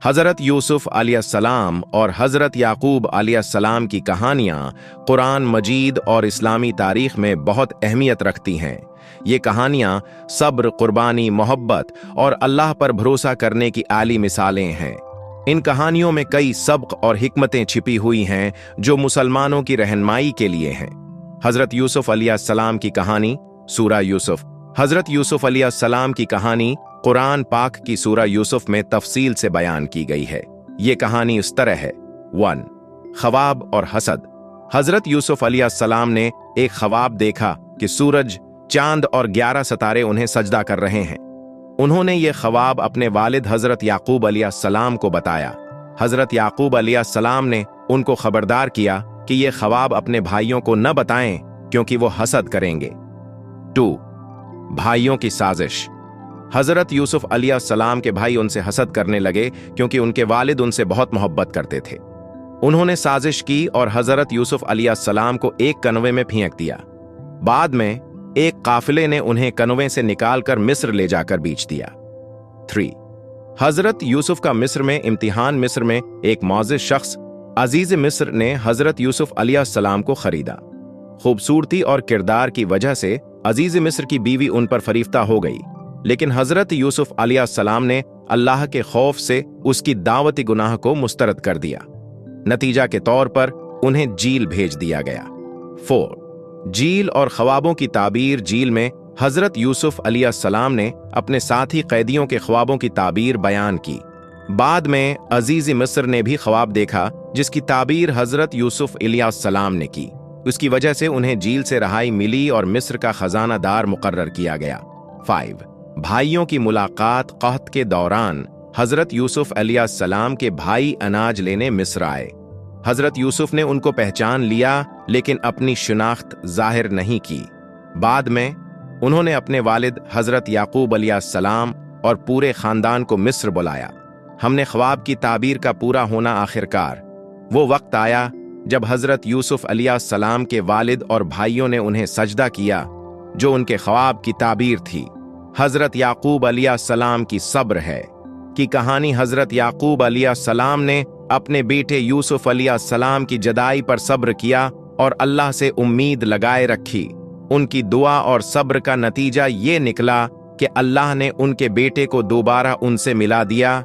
हज़रत यूसुफ अलैहिस्सलाम और हज़रत याकूब अलैहिस्सलाम की कहानियाँ कुरान मजीद और इस्लामी तारीख में बहुत अहमियत रखती हैं। ये कहानियाँ सब्र, कुर्बानी, मोहब्बत और अल्लाह पर भरोसा करने की आली मिसालें हैं। इन कहानियों में कई सबक और हिकमतें छिपी हुई हैं जो मुसलमानों की रहनुमाई के लिए हैं। हज़रत यूसुफ अलैहिस्सलाम की कहानी, सूरा यूसुफ। हज़रत यूसुफ अलैहिस्सलाम की कहानी कुरान पाक की सूरा यूसुफ में तफसील से बयान की गई है। ये कहानी इस तरह है। 1. ख्वाब और हसद। हज़रत यूसुफ अलैहिस्सलाम ने एक ख्वाब देखा कि सूरज, चांद और 11 सितारे उन्हें सजदा कर रहे हैं। उन्होंने ये ख्वाब अपने वालिद हज़रत याकूब अलैहिस्सलाम को बताया। हज़रत याकूब अलैहिस्सलाम ने उनको खबरदार किया कि ये ख्वाब अपने भाइयों को न बताएं क्योंकि वो हसद करेंगे। 2. भाइयों की साजिश। हज़रत यूसुफ अलैहिस्सलाम के भाई उनसे हसद करने लगे क्योंकि उनके वालिद उनसे बहुत मोहब्बत करते थे। उन्होंने साजिश की और हज़रत यूसुफ अलैहिस्सलाम को एक कनवे में फेंक दिया। बाद में एक काफिले ने उन्हें कनवे से निकालकर मिस्र ले जाकर बेच दिया। 3. हज़रत यूसुफ का मिस्र में इम्तिहान। मिस्र में एक मौजिज़ शख्स अजीज मिस्र ने हज़रत यूसुफ अलैहिस्सलाम को खरीदा। खूबसूरती और किरदार की वजह से अजीज मिस्र की बीवी उन पर फरीफ्ता हो गई, लेकिन हज़रत यूसुफ अलैहिस्सलाम ने अल्लाह के खौफ से उसकी दावती गुनाह को मुस्तरद कर दिया। नतीजा के तौर पर उन्हें जेल भेज दिया गया। 4. जेल और ख्वाबों की ताबीर। जेल में हज़रत यूसुफ अलैहिस्सलाम ने अपने साथी कैदियों के ख्वाबों की ताबीर बयान की। बाद में अजीज मिस्र ने भी ख्वाब देखा जिसकी ताबीर हज़रत यूसुफ अलैहिस्सलाम ने की। उसकी वजह से उन्हें जेल से रहाई मिली और मिस्र का खजाना दार मुकर्रर किया गया। 5. भाइयों की मुलाकात। कहत के दौरान हज़रत यूसुफ अलैहिस्सलाम के भाई अनाज लेने मिस्र आए। हज़रत यूसुफ ने उनको पहचान लिया लेकिन अपनी शिनाख्त जाहिर नहीं की। बाद में उन्होंने अपने वालिद हज़रत याकूब अलैहिस्सलाम और पूरे ख़ानदान को मिस्र बुलाया। हमने ख्वाब की ताबीर का पूरा होना आखिरकार वो वक्त आया जब हज़रत यूसुफ अलैहिस्सलाम के वालिद और भाइयों ने उन्हें सजदा किया जो उनके ख्वाब की ताबीर थी। हज़रत याकूब अलैहिस्सलाम की सब्र है कि कहानी। हज़रत याकूब अलैहिस्सलाम ने अपने बेटे यूसुफ अलैहिस्सलाम की जदाई पर सब्र किया और अल्लाह से उम्मीद लगाए रखी। उनकी दुआ और सब्र का नतीजा ये निकला कि अल्लाह ने उनके बेटे को दोबारा उनसे मिला दिया